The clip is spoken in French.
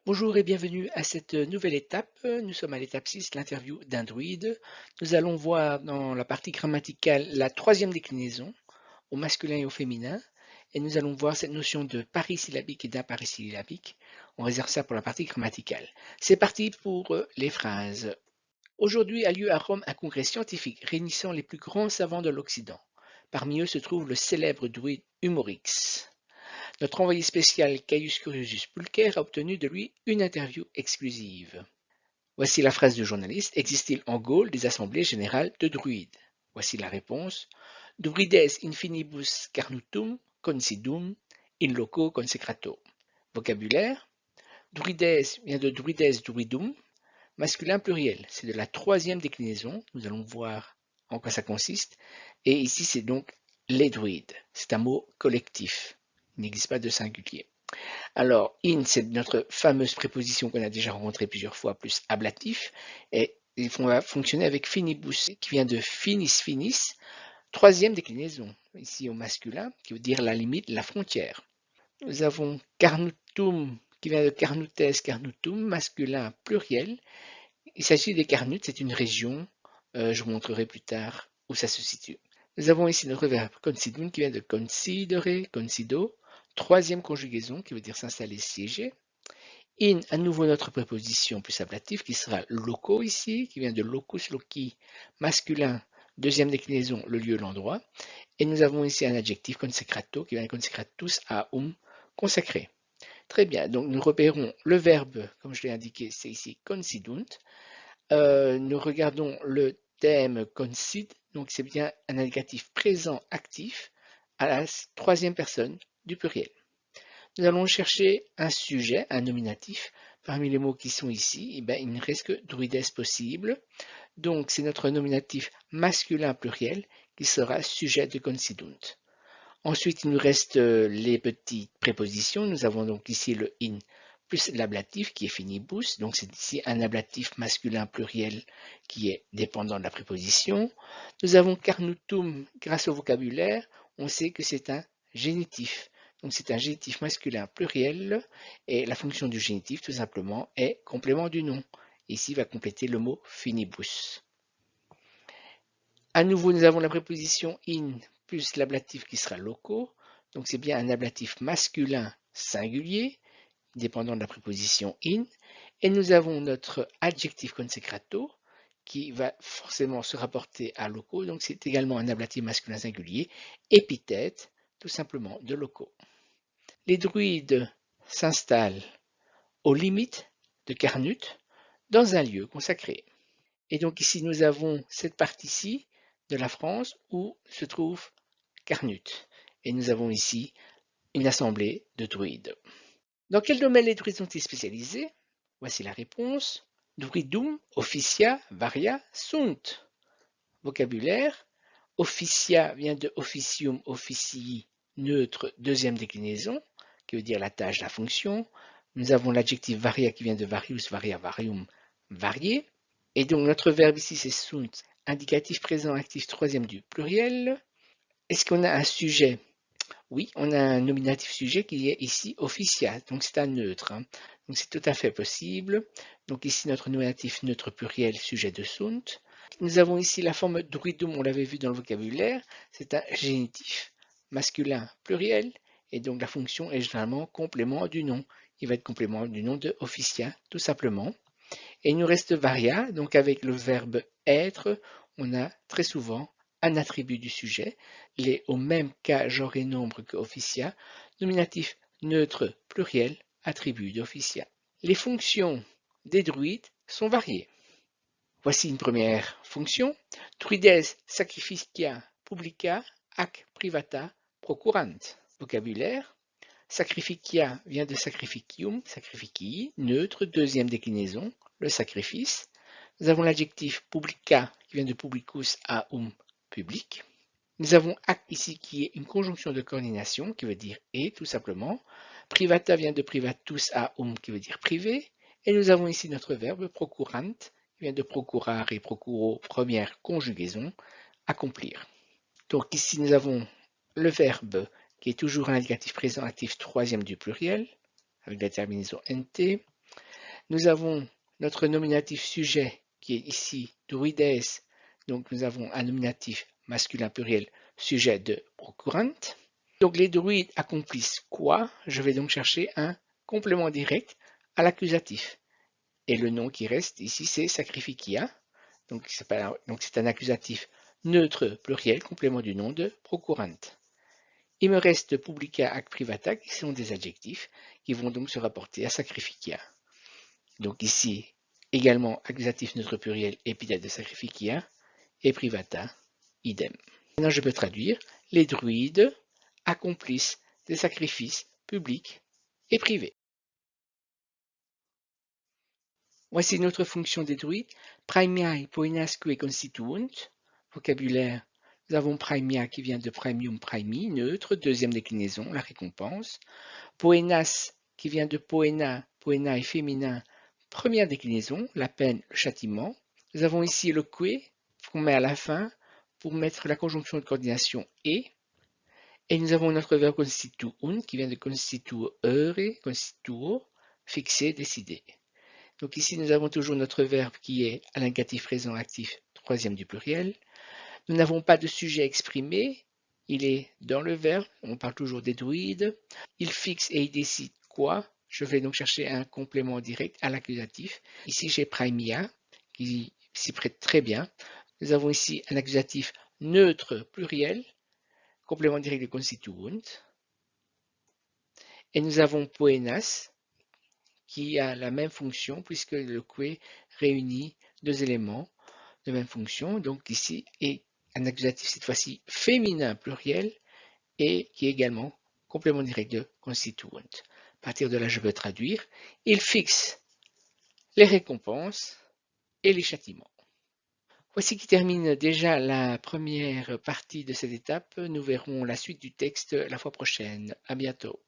Bonjour et bienvenue à cette nouvelle étape. Nous sommes à l'étape 6, l'interview d'un druide. Nous allons voir dans la partie grammaticale la troisième déclinaison, au masculin et au féminin. Et nous allons voir cette notion de parisyllabique et d'imparisyllabique. On réserve ça pour la partie grammaticale. C'est parti pour les phrases. Aujourd'hui a lieu à Rome un congrès scientifique réunissant les plus grands savants de l'Occident. Parmi eux se trouve le célèbre druide Humorix. Notre envoyé spécial Caius Curiosus Pulcher a obtenu de lui une interview exclusive. Voici la phrase du journaliste. Existe-t-il en Gaule des assemblées générales de druides? Voici la réponse. Druides infinibus carnutum considum in loco consecrato. Vocabulaire. Druides vient de druides druidum, masculin pluriel. C'est de la troisième déclinaison. Nous allons voir en quoi ça consiste. Et ici, c'est donc les druides. C'est un mot collectif. Il n'existe pas de singulier. Alors, in, c'est notre fameuse préposition qu'on a déjà rencontrée plusieurs fois, plus ablatif, et il va fonctionner avec finibus, qui vient de finis finis, troisième déclinaison, ici au masculin, qui veut dire la limite, la frontière. Nous avons carnutum, qui vient de carnutes carnutum, masculin pluriel. Il s'agit des carnutes, c'est une région, je vous montrerai plus tard où ça se situe. Nous avons ici notre verbe considum qui vient de considere, consido, troisième conjugaison qui veut dire s'installer, siéger. In, à nouveau notre préposition plus ablative qui sera loco ici, qui vient de locus loci, masculin, deuxième déclinaison, le lieu, l'endroit. Et nous avons ici un adjectif consecrato qui vient de consecratus à consacré. Très bien, donc nous repérons le verbe, comme je l'ai indiqué, c'est ici considunt. Nous regardons le thème concide, donc c'est bien un indicatif présent actif à la troisième personne du pluriel. Nous allons chercher un sujet, un nominatif. Parmi les mots qui sont ici, il ne reste que druides possible. Donc c'est notre nominatif masculin pluriel qui sera sujet de considunt. Ensuite, il nous reste les petites prépositions. Nous avons donc ici le in plus l'ablatif qui est finibus. Donc c'est ici un ablatif masculin pluriel qui est dépendant de la préposition. Nous avons carnutum, grâce au vocabulaire, on sait que c'est un génitif. Donc c'est un génitif masculin pluriel et la fonction du génitif tout simplement est complément du nom. Ici va compléter le mot finibus. À nouveau, nous avons la préposition in plus l'ablatif qui sera loco. Donc c'est bien un ablatif masculin singulier, dépendant de la préposition in. Et nous avons notre adjectif consecrato qui va forcément se rapporter à loco. Donc c'est également un ablatif masculin singulier, épithète, tout simplement de loco. Les druides s'installent aux limites de Carnut dans un lieu consacré. Et donc ici nous avons cette partie-ci de la France où se trouve Carnut. Et nous avons ici une assemblée de druides. Dans quel domaine les druides sont-ils spécialisés? Voici la réponse. Druidum, officia, varia, sunt. Vocabulaire. Officia vient de officium, officii, neutre, deuxième déclinaison, qui veut dire la tâche, la fonction. Nous avons l'adjectif varia qui vient de varius, varia, varium, varier. Et donc notre verbe ici c'est sunt, indicatif présent actif troisième du pluriel. Est-ce qu'on a un sujet? Oui, on a un nominatif sujet qui est ici officia, donc c'est un neutre. Donc c'est tout à fait possible. Donc ici notre nominatif neutre pluriel sujet de sunt. Nous avons ici la forme druidum, on l'avait vu dans le vocabulaire, c'est un génitif masculin pluriel, et donc la fonction est généralement complément du nom. Il va être complément du nom de officia, tout simplement. Et il nous reste varia, donc avec le verbe être, on a très souvent un attribut du sujet, les au même cas genre et nombre que officia, nominatif neutre pluriel, attribut d'officia. Les fonctions des druides sont variées. Voici une première fonction. Druides sacrificia publica ac privata procurant. Vocabulaire. Sacrificia vient de sacrificium, sacrificii, neutre, deuxième déclinaison, le sacrifice. Nous avons l'adjectif publica qui vient de publicus à public. Nous avons ac ici qui est une conjonction de coordination qui veut dire et tout simplement. Privata vient de privatus à qui veut dire privé. Et nous avons ici notre verbe procurant qui vient de procurar et procuro, première conjugaison, accomplir. Donc ici nous avons le verbe qui est toujours un indicatif présent actif troisième du pluriel, avec la terminaison nt. Nous avons notre nominatif sujet qui est ici druides. Donc nous avons un nominatif masculin pluriel sujet de procurant. Donc les druides accomplissent quoi? Je vais donc chercher un complément direct à l'accusatif. Et le nom qui reste ici, c'est sacrificia. Donc c'est un accusatif neutre pluriel, complément du nom de procurant. Il me reste publica ac privata, qui sont des adjectifs qui vont donc se rapporter à sacrificia. Donc ici, également accusatif neutre pluriel, épithète de sacrificia, et privata, idem. Maintenant, je peux traduire. Les druides accomplissent des sacrifices publics et privés. Voici notre fonction des druides. Praemiae poenasque constituunt. Vocabulaire. Nous avons praemia qui vient de praemium praemi, neutre, deuxième déclinaison, la récompense. Poenas qui vient de poena, poena est féminin, première déclinaison, la peine, le châtiment. Nous avons ici le que qu'on met à la fin pour mettre la conjonction de coordination et. Et nous avons notre verbe constituunt qui vient de constituere, constituo, fixer, décider. Donc ici, nous avons toujours notre verbe qui est à l'indicatif présent actif, troisième du pluriel. Nous n'avons pas de sujet exprimé. Il est dans le verbe. On parle toujours des druides. Il fixe et il décide quoi? Je vais donc chercher un complément direct à l'accusatif. Ici, j'ai praemia qui s'y prête très bien. Nous avons ici un accusatif neutre pluriel, complément direct de constituunt. Et nous avons poenas qui a la même fonction puisque le que réunit deux éléments de même fonction. Donc ici est un accusatif cette fois-ci féminin pluriel et qui est également complément direct de constituent. À partir de là, je peux traduire. Il fixe les récompenses et les châtiments. Voici qui termine déjà la première partie de cette étape. Nous verrons la suite du texte la fois prochaine. À bientôt.